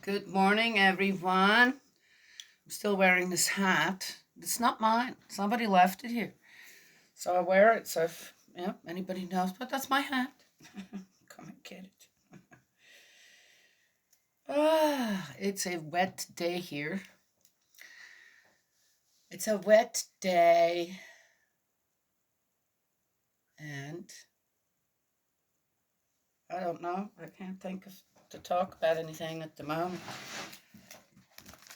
Good morning, everyone. I'm still wearing this hat. It's not mine. Somebody left it here. So I wear it. So if anybody knows, but that's my hat. Come and get it. It's a wet day here. It's a wet day. And I don't know. I can't think of to talk about anything at the moment.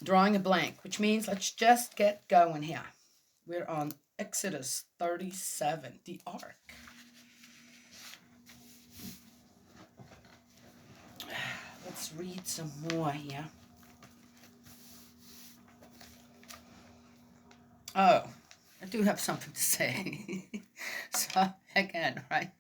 Drawing a blank, which means let's just get going here. We're on Exodus 37, the Ark. Let's read some more here. Oh, I do have something to say. So, again, right?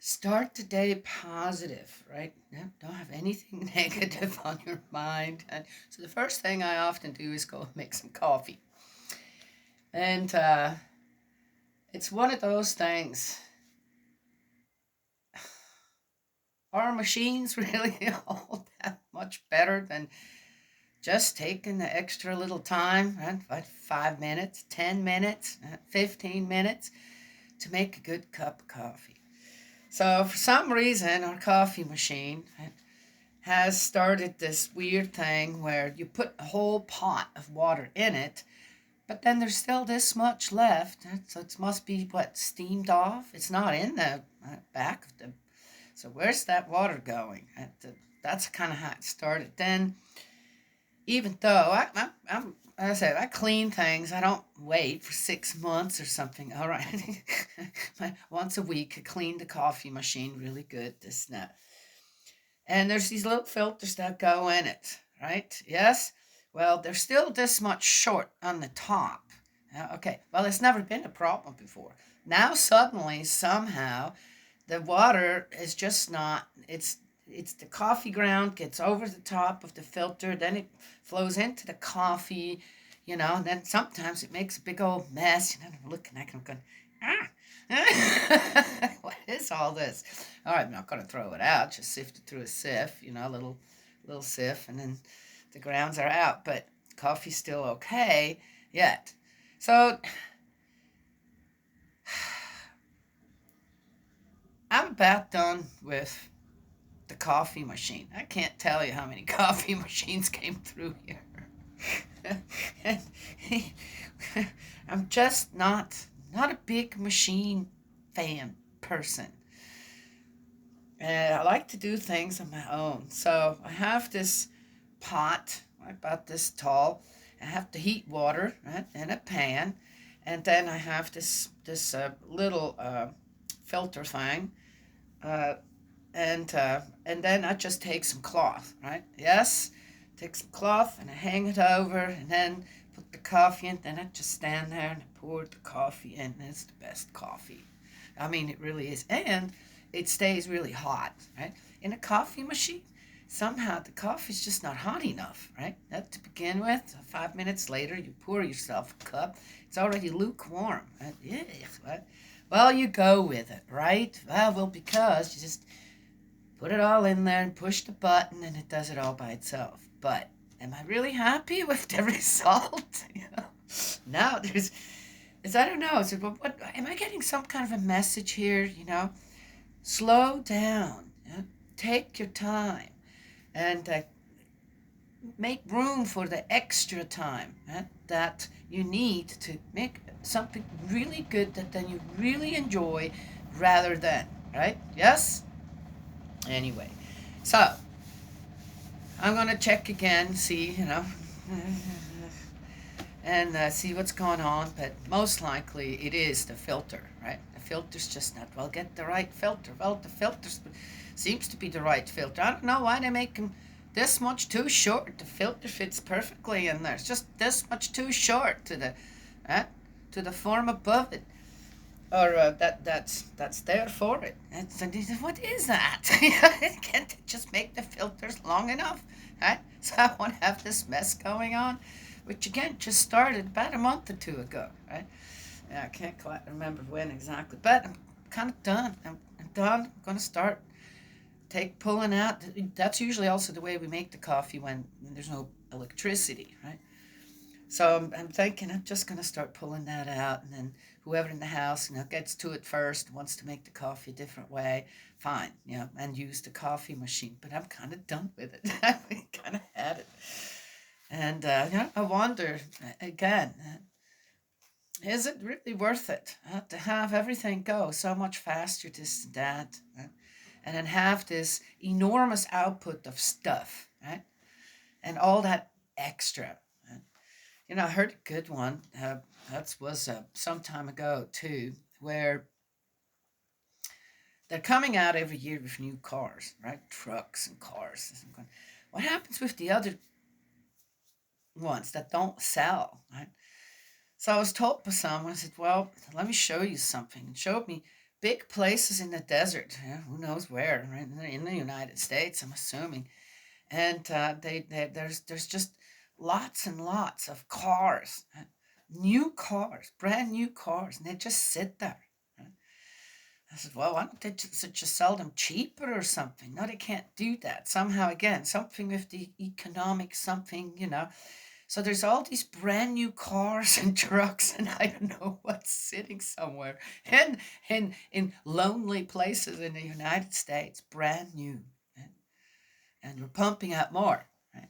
Start the day positive, right? Don't have anything negative on your mind. And so, the first thing I often do is go make some coffee. And it's one of those things. Are machines really all that much better than just taking the extra little time, right? 5 minutes, 10 minutes, 15 minutes to make a good cup of coffee. So, for some reason, our coffee machine has started this weird thing where you put a whole pot of water in it, but then there's still this much left. So, it must be what, steamed off? It's not in the back of the. So, where's that water going? That's kind of how it started. Then, even though I said I clean things, I don't wait for 6 months or something. All right, once a week, I clean the coffee machine really good. This and that, and there's these little filters that go in it, right? Yes. Well, they're still this much short on the top. Okay. Well, it's never been a problem before. Now suddenly, somehow, the water is just not. It's the coffee ground gets over the top of the filter, then it flows into the coffee, and then sometimes it makes a big old mess. I'm looking at it, I'm going, what is all this? All right, I'm not going to throw it out, just sift it through a sieve, a little sieve, and then the grounds are out, but coffee's still okay yet. So I'm about done with the coffee machine. I can't tell you how many coffee machines came through here. And I'm just not a big machine fan person. And I like to do things on my own. So I have this pot, about this tall. I have to heat water, right, in a pan, and then I have this little filter thing, uh, and then I just take some cloth, right? Yes, take some cloth and I hang it over, and then put the coffee in. Then I just stand there and I pour the coffee in. And it's the best coffee. I mean, it really is, and it stays really hot, right? In a coffee machine, somehow the coffee's just not hot enough, right? That to begin with. 5 minutes later, you pour yourself a cup. It's already lukewarm. Right? Yeah, right? Well, you go with it, right? Well, because you just put it all in there and push the button and it does it all by itself. But am I really happy with the result? Now I don't know. What am I getting some kind of a message here? Slow down. Take your time and make room for the extra time that you need to make something really good that then you really enjoy rather than, right? Yes? Anyway, so I'm going to check again, see, and see what's going on. But most likely it is the filter, right? The filter's just not, well, get the right filter. Well, the filter seems to be the right filter. I don't know why they make them this much too short. The filter fits perfectly in there. It's just this much too short to the form above it. Or that's there for it. What is that? Can't they just make the filters long enough? Right? So I won't have this mess going on, which again just started about a month or two ago. Right? Yeah, I can't quite remember when exactly, but I'm kind of done. I'm done. I'm going to start take pulling out. That's usually also the way we make the coffee when there's no electricity, right? So I'm thinking I'm just gonna start pulling that out, and then whoever in the house, gets to it first, wants to make the coffee a different way, fine, and use the coffee machine. But I'm kind of done with it. I kind of had it, and I wonder again, is it really worth it to have everything go so much faster, this and that, and then have this enormous output of stuff, right? And all that extra. I heard a good one. That was some time ago too, where they're coming out every year with new cars, right? Trucks and cars. What happens with the other ones that don't sell, right? So I was told by someone, I said, well, let me show you something. And showed me big places in the desert, who knows where, right? In the United States, I'm assuming. And there's just lots and lots of cars, new cars, brand new cars, and they just sit there. Right? I said, well, why don't they just sell them cheaper or something? No, they can't do that. Somehow, again, something with the economic something. So there's all these brand new cars and trucks, and I don't know what's sitting somewhere in lonely places in the United States, brand new, and we're pumping out more. Right?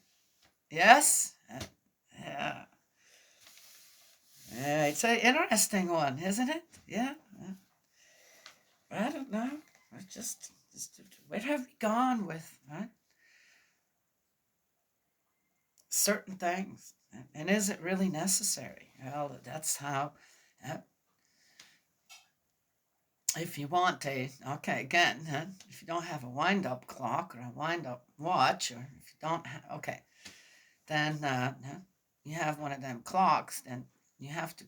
Yes, yeah. Yeah, it's an interesting one, isn't it? Yeah. I don't know. Just where have we gone with, right? Certain things, and is it really necessary? Well, that's how. Uh, if you want a okay again, if you don't have a wind up clock or a wind up watch, or if you don't have okay, then you have one of them clocks, then you have to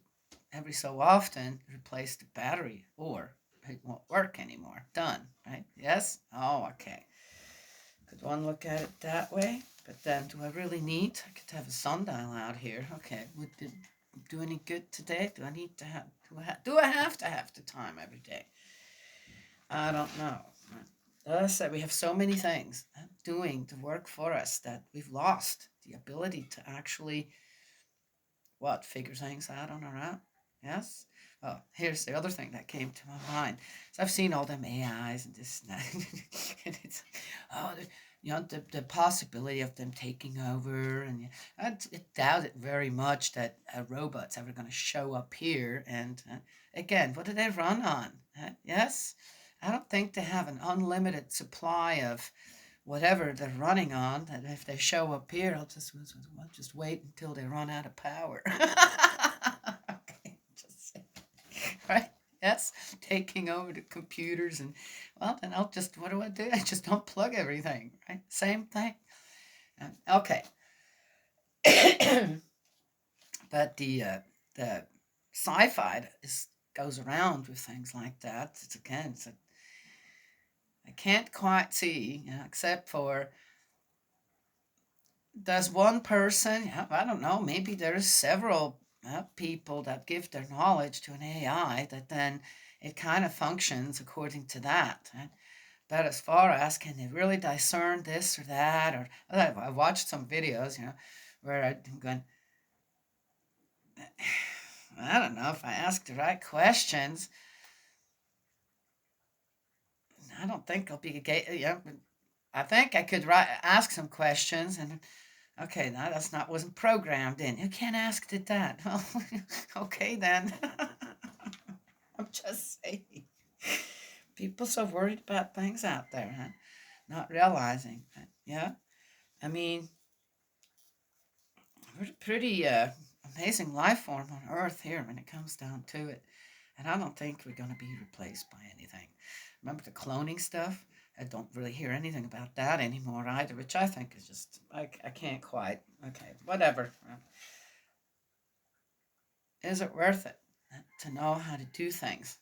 every so often replace the battery or it won't work anymore. Done, right? Yes? Oh, okay. Could one look at it that way? But then, do I really need? I could have a sundial out here. Okay, would it do any good today? Do I need to have? Do I have to have the time every day? I don't know. As I said, we have so many things doing the work for us that we've lost the ability to actually figure things out on our own. Yes. Oh, here's the other thing that came to my mind. So I've seen all them AIs and this and that, and it's the possibility of them taking over, and I doubt it very much that a robot's ever going to show up here. And again, what do they run on? Yes, I don't think they have an unlimited supply of whatever they're running on. That if they show up here, I'll just wait until they run out of power. Okay, just saying. Right? Yes, taking over the computers, and then I'll just what do? I just unplug everything. Right? Same thing. Okay. But the sci-fi goes around with things like that. I can't quite see, except for does one person, I don't know, maybe there's several people that give their knowledge to an AI that then it kind of functions according to that. Right? But as far as can they really discern this or that, or I watched some videos, where I'm going, I don't know if I ask the right questions. I don't think I'll be a gay. I think I could ask some questions, and okay, no, that's not wasn't programmed in. You can't ask it that. Well, okay then. I'm just saying. People so worried about things out there, huh? Not realizing. Yeah, I mean, we're a pretty amazing life form on Earth here when it comes down to it, and I don't think we're going to be replaced by anything. Remember the cloning stuff? I don't really hear anything about that anymore either, which I think is just I can't quite. Okay, whatever. Is it worth it to know how to do things?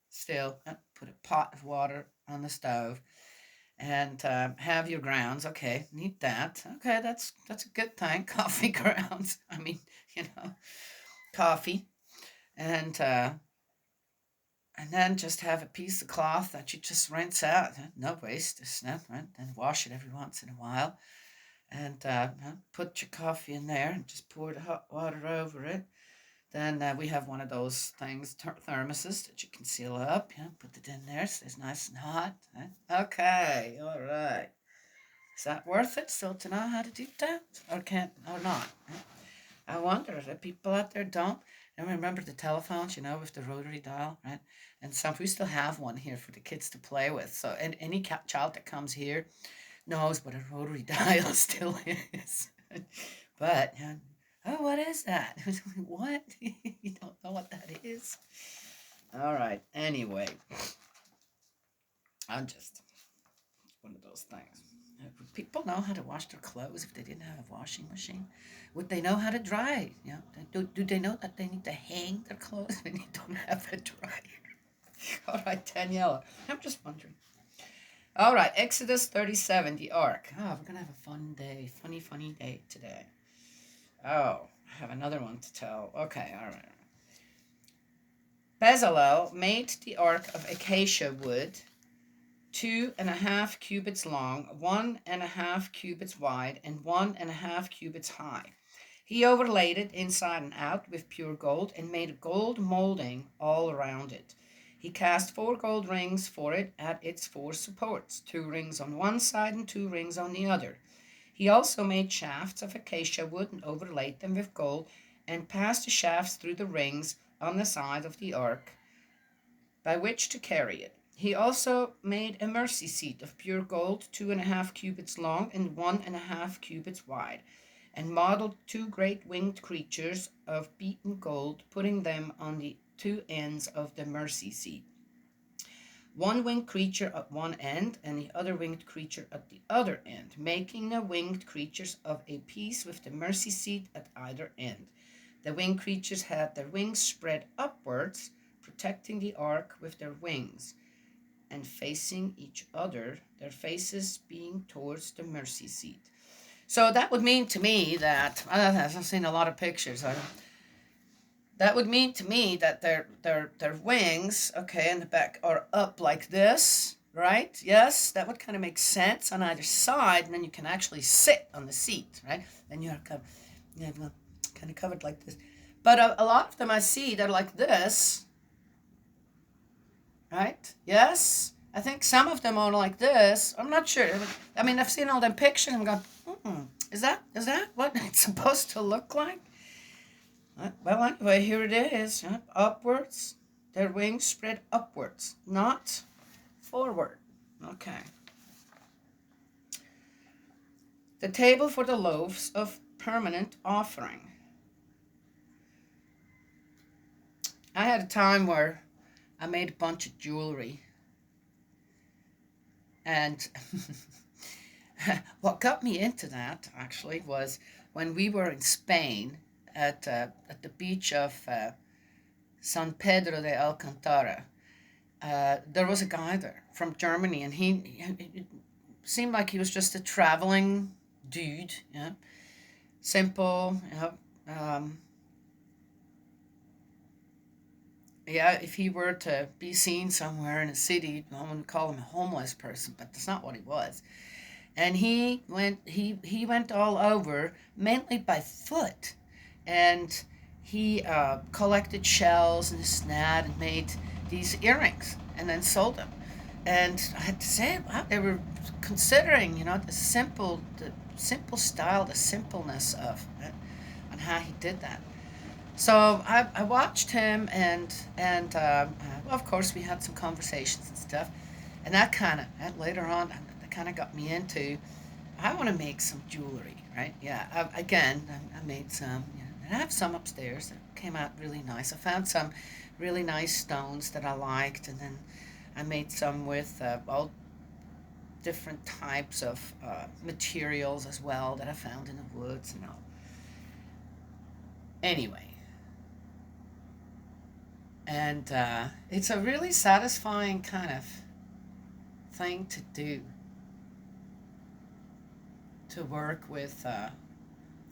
Still, put a pot of water on the stove and have your grounds. Okay, need that. Okay, that's a good thing. Coffee grounds. I mean, coffee and And then just have a piece of cloth that you just rinse out. No waste, just right? And wash it every once in a while. And put your coffee in there and just pour the hot water over it. Then we have one of those things, thermoses that you can seal up. Put it in there so it's nice and hot. Okay, all right. Is that worth it still to know how to do that? Or can't, or not? I wonder if people out there don't. And remember the telephones, with the rotary dial, right? And some we still have one here for the kids to play with. So, and any child that comes here knows what a rotary dial still is. But oh, what is that? What? You don't know what that is? All right. Anyway, I'm just one of those things. Would people know how to wash their clothes if they didn't have a washing machine? Would they know how to dry? Do they know that they need to hang their clothes when you don't have a dryer? All right, Daniela. I'm just wondering. All right, Exodus 37, the ark. Oh, we're going to have a fun day. Funny day today. Oh, I have another one to tell. Okay, all right. Bezalel made the ark of acacia wood, 2.5 cubits long, 1.5 cubits wide, and 1.5 cubits high. He overlaid it inside and out with pure gold and made a gold molding all around it. He cast 4 gold rings for it at its 4 supports, 2 rings on one side and 2 rings on the other. He also made shafts of acacia wood and overlaid them with gold, and passed the shafts through the rings on the side of the ark by which to carry it. He also made a mercy seat of pure gold, 2.5 cubits long and 1.5 cubits wide, and modeled 2 great winged creatures of beaten gold, putting them on the 2 ends of the mercy seat. One winged creature at one end and the other winged creature at the other end, making the winged creatures of a piece with the mercy seat at either end. The winged creatures had their wings spread upwards, protecting the ark with their wings, and facing each other, their faces being towards the mercy seat. So that would mean to me that I've seen a lot of pictures. That would mean to me that their wings, okay, in the back are up like this, right? Yes, that would kind of make sense on either side, and then you can actually sit on the seat, right? And you're kind of covered like this. But a lot of them I see, they're like this, right? Yes, I think some of them are like this. I'm not sure. I mean, I've seen all them pictures. I'm going, is that what it's supposed to look like? Well, anyway, here it is. Upwards. Their wings spread upwards, not forward. Okay. The table for the loaves of permanent offering. I had a time where I made a bunch of jewelry. And what got me into that, actually, was when we were in Spain at the beach of San Pedro de Alcantara. There was a guy there from Germany, and it seemed like he was just a traveling dude, simple, yeah, if he were to be seen somewhere in a city, I wouldn't call him a homeless person, but that's not what he was. And he went all over, mainly by foot, and he collected shells and snad and made these earrings and then sold them. And I had to say, wow, they were considering, the simple style, the simpleness of it, and how he did that. So I watched him, and well, of course we had some conversations and stuff, and that later on that kind of got me into I want to make some jewelry, right? Yeah. I made some. And I have some upstairs that came out really nice. I found some really nice stones that I liked, and then I made some with all different types of materials as well that I found in the woods and all. Anyway, and it's a really satisfying kind of thing to do, to work with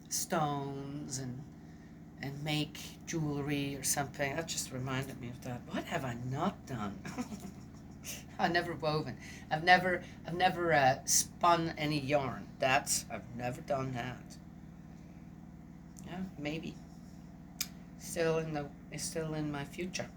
stones and make jewelry or something. That just reminded me of that. What have I not done? I've never woven. I've never spun any yarn. I've never done that. Yeah, maybe. Still in my future.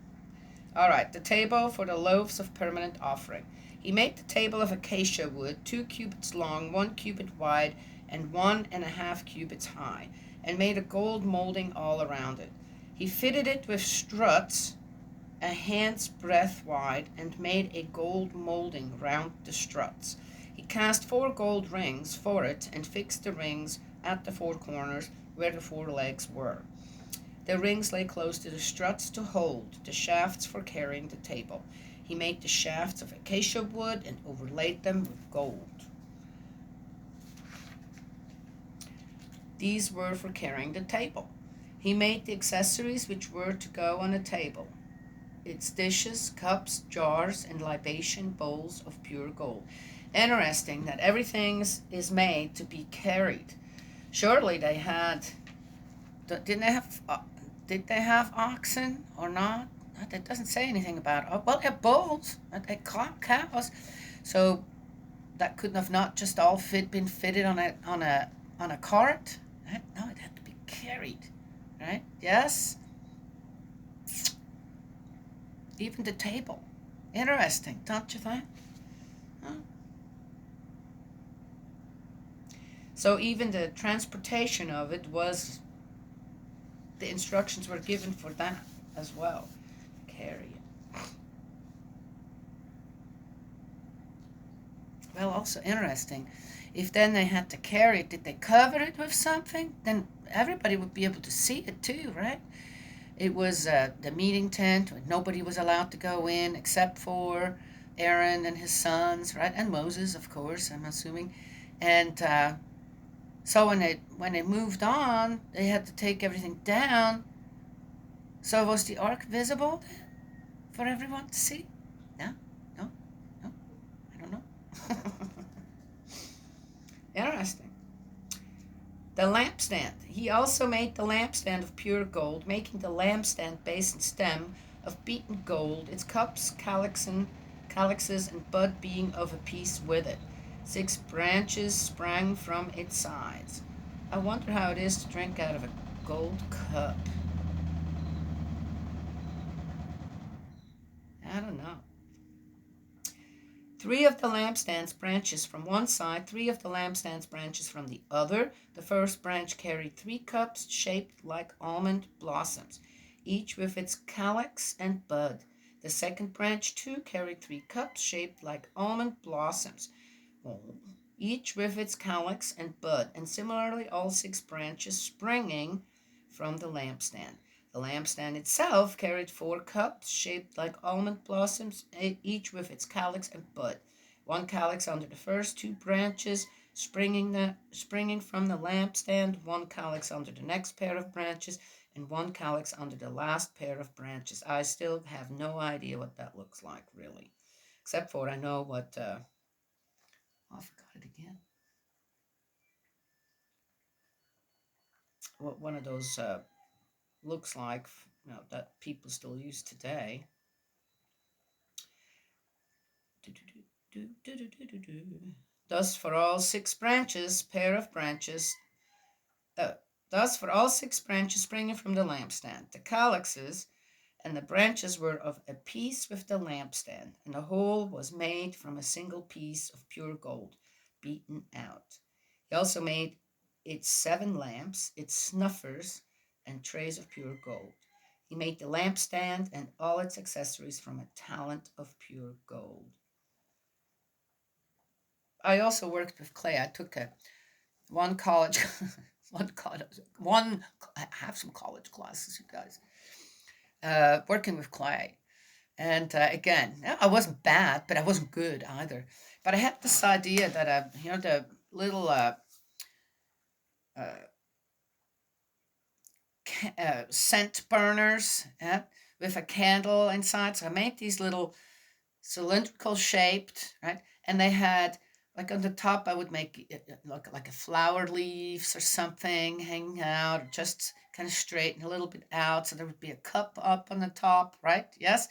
All right, the table for the loaves of permanent offering. He made the table of acacia wood, 2 cubits long, 1 cubit wide, and 1.5 cubits high, and made a gold molding all around it. He fitted it with struts a hand's breadth wide, and made a gold molding round the struts. He cast 4 gold rings for it, and fixed the rings at the 4 corners where the 4 legs were. The rings lay close to the struts to hold the shafts for carrying the table. He made the shafts of acacia wood and overlaid them with gold. These were for carrying the table. He made the accessories which were to go on the table, its dishes, cups, jars, and libation bowls of pure gold. Interesting that everything is made to be carried. Surely they had, didn't they have, did they have oxen or not? It doesn't say anything about it. Well, they had bulls, they cows, so that couldn't have not just all been fitted on a cart. No, it had to be carried, right? Yes. Even the table. Interesting, don't you think? Huh? So even the transportation of it was, the instructions were given for that as well. Carry it. Well, also interesting. If then they had to carry it, did they cover it with something? Then everybody would be able to see it too, right? It was the meeting tent. Nobody was allowed to go in except for Aaron and his sons, right? And Moses, of course, I'm assuming. And so when they moved on, they had to take everything down. So was the ark visible then for everyone to see? No, no, no. I don't know. Interesting. The lampstand. He also made the lampstand of pure gold, making the lampstand base and stem of beaten gold, its cups, calyxes, and bud being of a piece with it. 6 branches sprang from its sides. I wonder how it is to drink out of a gold cup. I don't know. 3 of the lampstand's branches from one side, 3 of the lampstand's branches from the other. The first branch carried 3 cups shaped like almond blossoms, each with its calyx and bud. The second branch too carried 3 cups shaped like almond blossoms, each with its calyx and bud, and similarly all 6 branches springing from the lampstand. The lampstand itself carried 4 cups shaped like almond blossoms, each with its calyx and bud. 1 calyx under the first 2 branches, springing from the lampstand, 1 calyx under the next pair of branches, and 1 calyx under the last pair of branches. I still have no idea what that looks like, really, except for I know what. I forgot it again. What one of those looks like, that people still use today. Thus for all 6 branches, pair of branches. Thus for all 6 branches springing from the lampstand, the calyxes and the branches were of a piece with the lampstand, and the whole was made from a single piece of pure gold, beaten out. He also made its 7 lamps, its snuffers, and trays of pure gold. He made the lampstand and all its accessories from a talent of pure gold. I also worked with clay. I took one college, I have some college classes, you guys, working with clay. And again, I wasn't bad, but I wasn't good either. But I had this idea that, the little uh, scent burners with a candle inside. So I made these little cylindrical shaped, right? And they had like on the top, I would make it look like a flower leaves or something hanging out, or just kind of straighten a little bit out. So there would be a cup up on the top, right? Yes.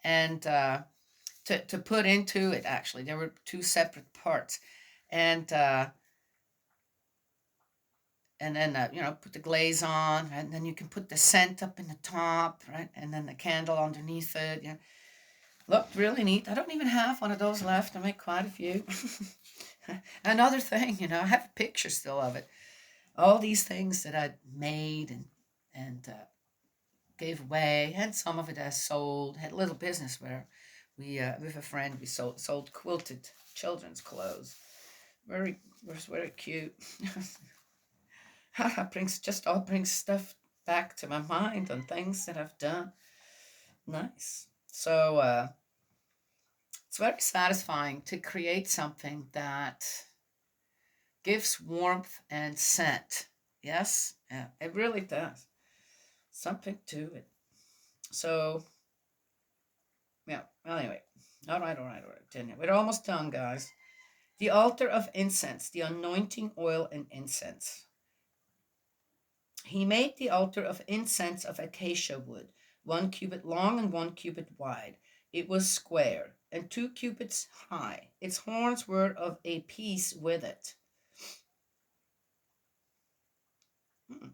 And to put into it, actually, there were two separate parts. And then put the glaze on, and then you can put the scent up in the top, right? And then the candle underneath it. Yeah, looked really neat. I don't even have one of those left. I make quite a few. Another thing, I have a picture still of it. All these things that I made and gave away, and some of it I sold. Had a little business where we, with a friend, we sold quilted children's clothes. Very was very cute. brings stuff back to my mind on things that I've done. Nice. So it's very satisfying to create something that gives warmth and scent. Yes, yeah, it really does. Something to it. So, yeah, well, anyway. All right. Continue. We're almost done, guys. The altar of incense, the anointing oil and incense. He made the altar of incense of acacia wood, 1 cubit long and 1 cubit wide. It was square, and 2 cubits high. Its horns were of a piece with it. Hmm.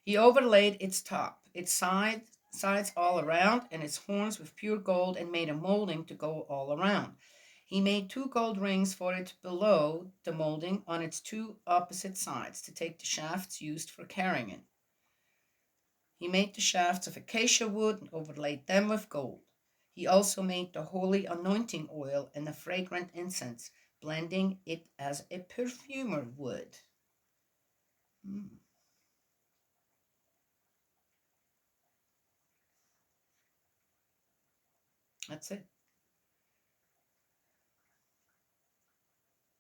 He overlaid its top, its sides all around, and its horns with pure gold, and made a molding to go all around. He made 2 gold rings for it below the molding on its 2 opposite sides to take the shafts used for carrying it. He made the shafts of acacia wood and overlaid them with gold. He also made the holy anointing oil and the fragrant incense, blending it as a perfumer would. Mm, that's it.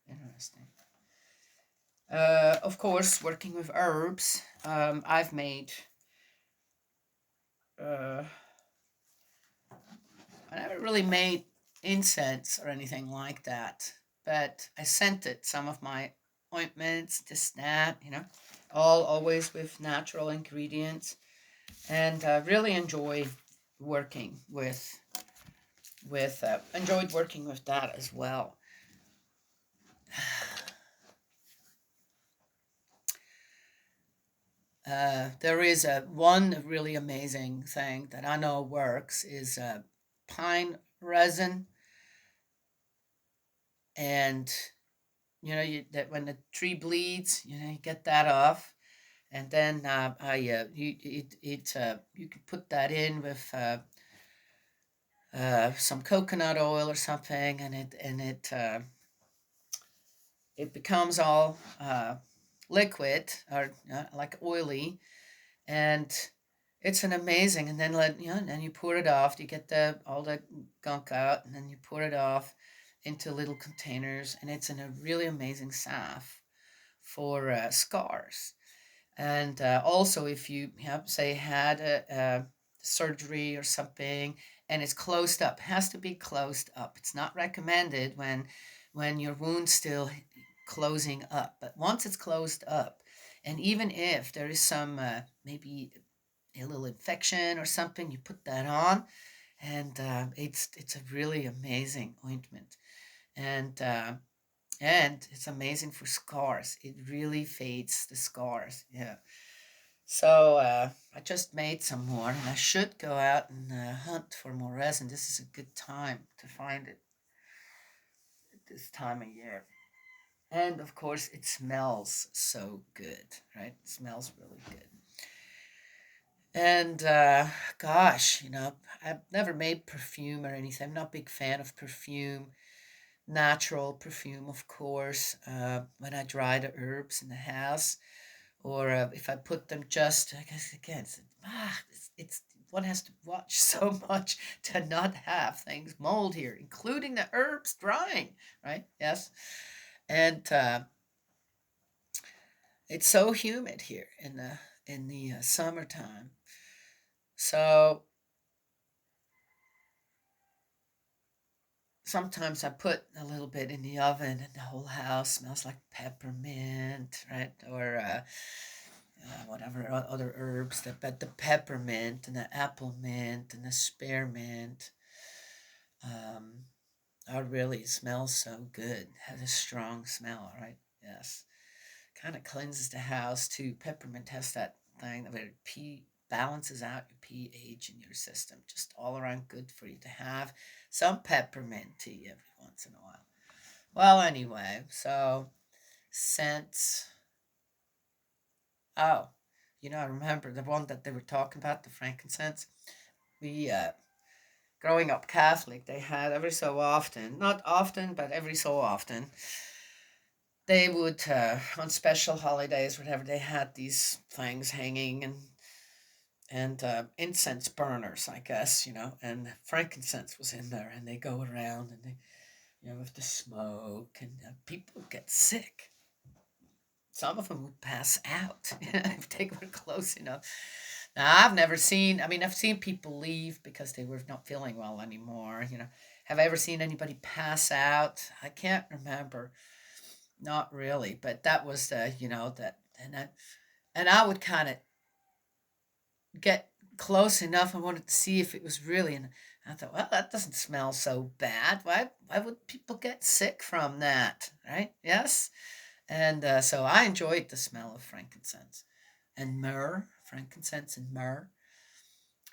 Interesting. Of course, working with herbs, I've made. Uh, I never really made incense or anything like that, but I scented some of my ointments, this, that, all always with natural ingredients, and really working with enjoyed working with that as well. There is one really amazing thing that I know works is pine resin, and that when the tree bleeds, you get that off, and then you can put that in with some coconut oil or something, and it becomes all liquid or like oily, and it's an amazing. And then and then you pour it off. You get the all the gunk out, and then you pour it off into little containers, and it's a really amazing salve for scars. And also, if you have, say, had a surgery or something, and it's closed up, it has to be closed up. It's not recommended when your wound's still closing up, but once it's closed up, and even if there is some maybe a little infection or something, you put that on, and it's a really amazing ointment, and it's amazing for scars. It really fades the scars. Yeah. So I just made some more, and I should go out and hunt for more resin. This is a good time to find it at this time of year. And of course, it smells so good, right? It smells really good. And gosh, I've never made perfume or anything. I'm not a big fan of perfume. Natural perfume, of course, when I dry the herbs in the house, or if I put them just, I guess again, it's one has to watch so much to not have things mold here, including the herbs drying, right? Yes, and it's so humid here in the summertime. So sometimes I put a little bit in the oven and the whole house smells like peppermint, right? Or whatever other herbs, but the peppermint and the apple mint and the spearmint um, are really smell so good. Has a strong smell, right? Yes. Kind of cleanses the house too. Peppermint has that thing that it balances out your pH in your system. Just all around good for you to have some peppermint tea every once in a while. Well, anyway, so scents. Oh, I remember the one that they were talking about, the frankincense. We, growing up Catholic, they had every so often, not often, but every so often, they would, on special holidays, whatever, they had these things hanging and incense burners, I guess, and frankincense was in there, and they go around and they, with the smoke, and people would get sick. Some of them would pass out if they were close enough. Now, I've never seen, I mean, I've seen people leave because they were not feeling well anymore. Have I ever seen anybody pass out? I can't remember. Not really, but that was that, and I would kind of get close enough. I wanted to see if it was really, and I thought, well, that doesn't smell so bad. Why would people get sick from that, right? Yes. And so I enjoyed the smell of frankincense and myrrh, frankincense and myrrh.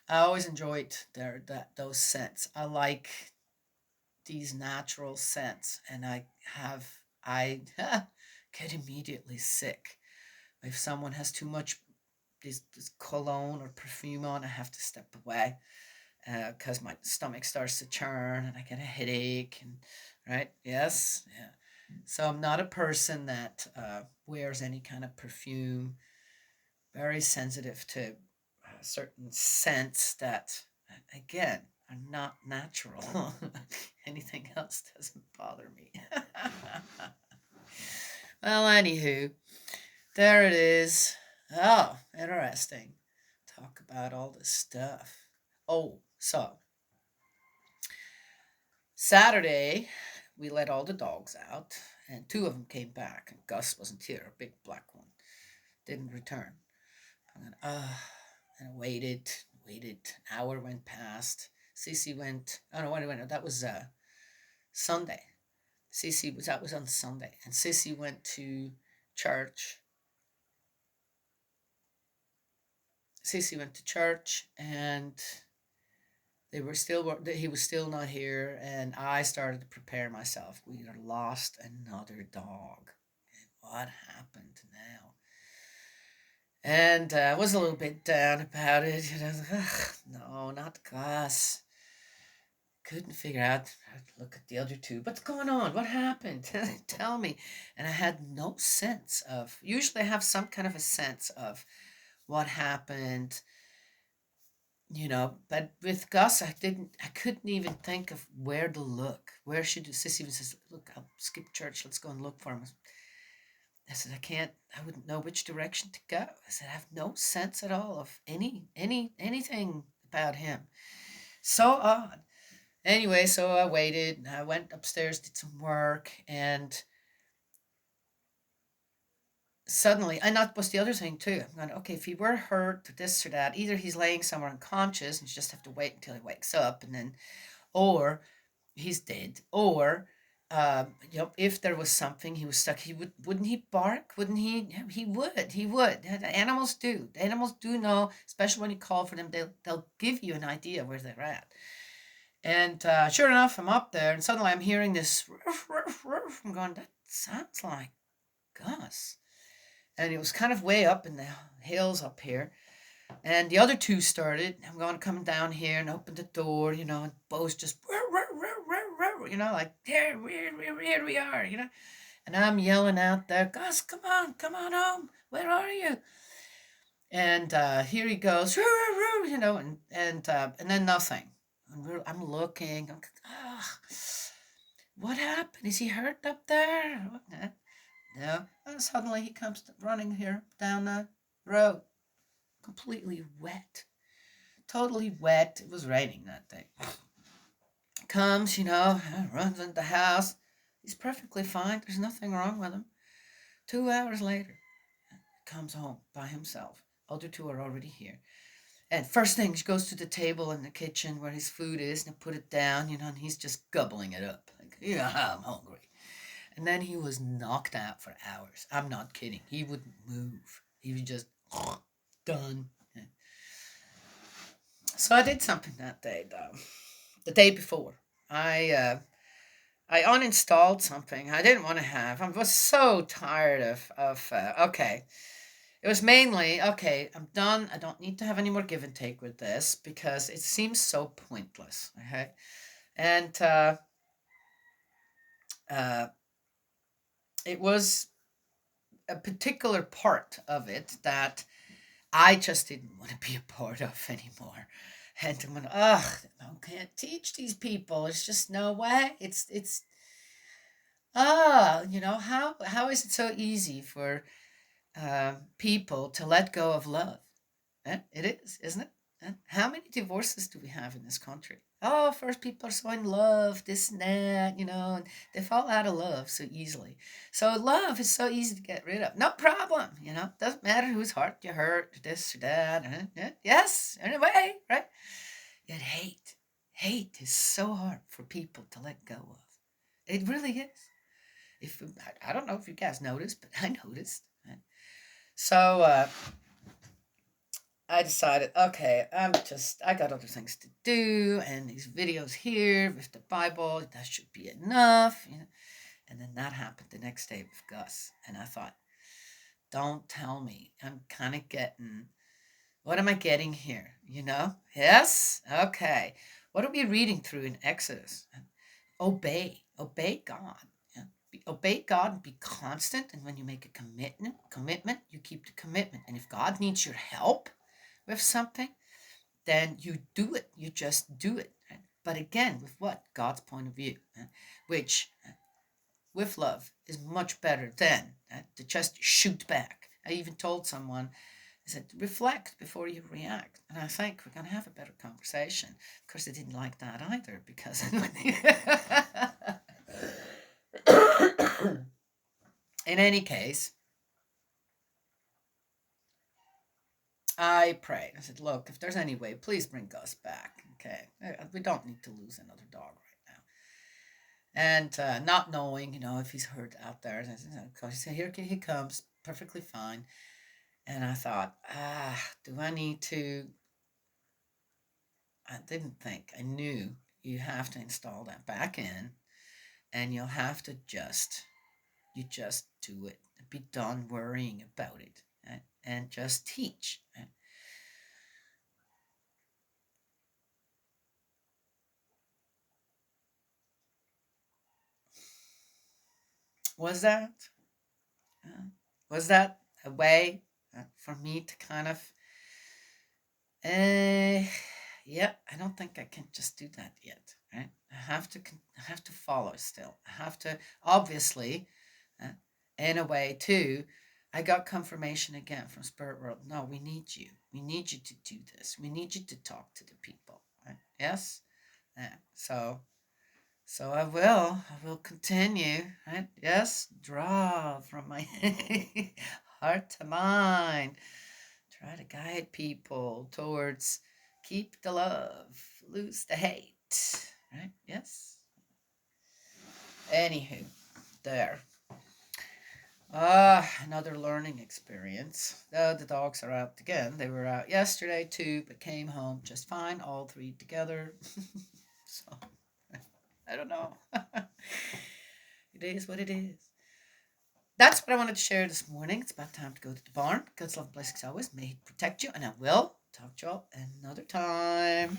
I always enjoyed those scents. I like these natural scents, and I get immediately sick if someone has too much this cologne or perfume on. I have to step away because my stomach starts to churn and I get a headache. And right, yes, yeah. So I'm not a person that wears any kind of perfume. Very sensitive to certain scents that, again, are not natural. Anything else doesn't bother me. Well, anywho, there it is. Oh, interesting. Talk about all this stuff. Oh, so Saturday, we let all the dogs out, and two of them came back, and Gus wasn't here, a big black one. Didn't return. And I waited. An hour went past. Cece went. Oh no, wait. That was Sunday. That was on Sunday, and Cece went to church. Cece went to church, and he was still not here, and I started to prepare myself. We are lost another dog. And what happened now? And I was a little bit down about it. No, not Gus. Couldn't figure out. I'd look at the other two. What's going on? What happened? Tell me. And I had no sense of. Usually, I have some kind of a sense of what happened. But with Gus, I didn't. I couldn't even think of where to look. Where should Sissy even says, "Look, I'll skip church. Let's go and look for him." I said, I can't. I wouldn't know which direction to go. I said, I have no sense at all of anything about him. So odd. Anyway, so I waited. I went upstairs, did some work, and suddenly, and that was the other thing too. I'm going, okay, if he were hurt or this or that, either he's laying somewhere unconscious and you just have to wait until he wakes up, and then, or he's dead, or if there was something he was stuck, wouldn't he bark? Wouldn't he? He would. He would. Animals do. Animals do know, especially when you call for them. They'll give you an idea where they're at. And sure enough, I'm up there, and suddenly I'm hearing this. Roof, roof, roof. I'm going, that sounds like Gus. And it was kind of way up in the hills up here. And the other two started. I'm going coming down here and open the door, and Bo's just, like, here we are, And I'm yelling out there, Gus, come on home. Where are you? And here he goes, and then nothing. I'm looking. What happened? Is he hurt up there? No. And suddenly he comes running here down the road, completely wet, totally wet. It was raining that day. comes, runs into the house. He's perfectly fine. There's nothing wrong with him. 2 hours later, comes home by himself. Other two are already here. And first thing, she goes to the table in the kitchen where his food is and put it down, and he's just gobbling it up. Like, yeah, I'm hungry. And then he was knocked out for hours. I'm not kidding. He wouldn't move. He was just done. So I did something that day, though. The day before, I uninstalled something I didn't want to have. I was so tired okay. It was mainly, okay, I'm done. I don't need to have any more give and take with this because it seems so pointless. Okay. And uh, it was a particular part of it that I just didn't want to be a part of anymore. And I'm going, ugh, I can't teach these people. There's just no way. How is it so easy for people to let go of love? It is, isn't it? How many divorces do we have in this country? Oh, first people are so in love, this and that, and they fall out of love so easily. So love is so easy to get rid of. No problem, doesn't matter whose heart you hurt, this or that. Yes, anyway, right? Yet hate is so hard for people to let go of. It really is. If I don't know if you guys noticed, but I noticed. Right? So I decided, okay, I got other things to do, and these videos here with the Bible, that should be enough. And then that happened the next day with Gus, and I thought, don't tell me. I'm kind of getting, what am I getting here? Yes, okay. What are we reading through in Exodus? Obey God. Obey God and be constant. And when you make a commitment, you keep the commitment. And if God needs your help with something, then you do it. You just do it. Right? But again, with what? God's point of view, which with love is much better than to just shoot back. I even told someone, I said, reflect before you react. And I think we're going to have a better conversation. Of course, they didn't like that either because in any case, I prayed. I said, look, if there's any way, please bring Gus back. Okay. We don't need to lose another dog right now. And not knowing, if he's hurt out there. He said, here he comes, perfectly fine. And I thought, do I need to? I didn't think. I knew you have to install that back in, and you'll have to you just do it. Be done worrying about it, and just teach. Was that? Was that a way for me to kind of? Yeah, I don't think I can just do that yet. Right? I have to follow still. I have to obviously, uh, in a way too. I got confirmation again from Spirit World. No, we need you. We need you to do this. We need you to talk to the people. Right? Yes. So I will. I will continue. Right? Yes. Draw from my heart to mind. Try to guide people towards keep the love, lose the hate. Right? Yes. Anywho, there. Another learning experience. The dogs are out again. They were out yesterday too, but came home just fine, all three together. So, I don't know. It is what it is. That's what I wanted to share this morning. It's about time to go to the barn. God's love and blessings always. May He protect you, and I will talk to you all another time.